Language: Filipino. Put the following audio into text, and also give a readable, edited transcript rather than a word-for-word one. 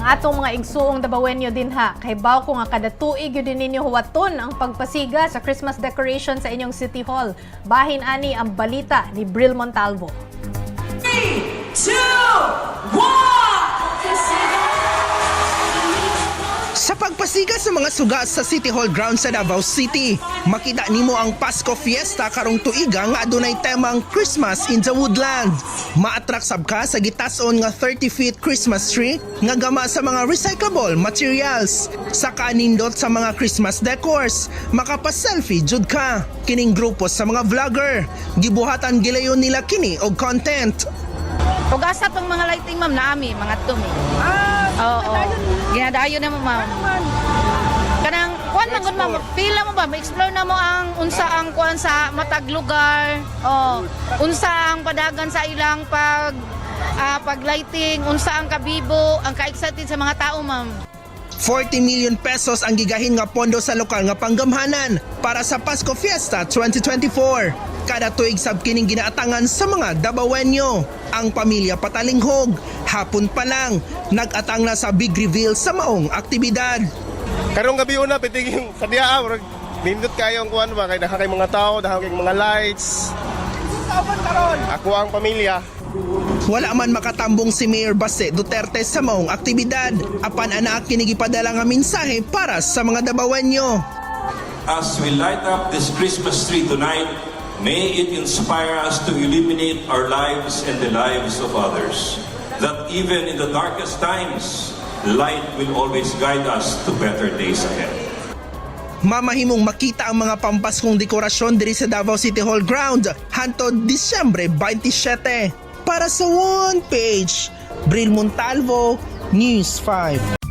atong mga igsuong Dabawenyo din ha. Kay baw ko nga kada tuig yun din ninyo huwaton ang pagpasiga sa Christmas decoration sa inyong City Hall. Bahin ani ang balita ni Bril Montalvo. 3, 2, 1! Sa pagpasiga sa mga suga sa City Hall grounds sa Davao City, makita nimo ang Pasko Fiesta karong tuiga nga adunay temang Christmas in the Woodland. Ma-attract sab ka sa gitason nga 30 feet Christmas tree nga gama sa mga recyclable materials. Sa kanindot sa mga Christmas decors, makapas-selfie jud ka. Kining grupo sa mga vlogger, gibuhatan gilayon nila kini og content. Ug asa pang mga lighting ma'am naami, mga tumi. Oo. Ginadayon na mo ma'am. Kanang kuan man gud ma'am, pila mo ba? Ma-explore na mo ang unsa ang kuan sa matag lugar. Unsa ang padagan sa ilang pag-lighting, unsa ang kabibo, ang ka-excited sa mga tao ma'am. 40 million pesos ang gigahin nga pondo sa lokal nga panggamhanan para sa Pasko Fiesta 2024. Kada tuig sab kining ginaatangan sa mga Dabawenyo. Ang pamilya patalinghog, hapon pa lang, nag-atang na sa big reveal sa maong aktibidad. Karong gabi una pitiging sa diya nindot kayo ang kuan ba kay daha kay mga tao, daha kay mga lights. Ako ang pamilya. Wala man makatambong si Mayor Baste Duterte sa maong aktibidad. Apan ana kini gipadala nga mensahe para sa mga Dabawenyo. As we light up this Christmas tree tonight, may it inspire us to illuminate our lives and the lives of others. That even in the darkest times, light will always guide us to better days ahead. Mamahimong makita ang mga pampaskong dekorasyon diri sa Davao City Hall ground hangtod Disyembre 27. Para sa One Page, Bril Montalvo, News 5.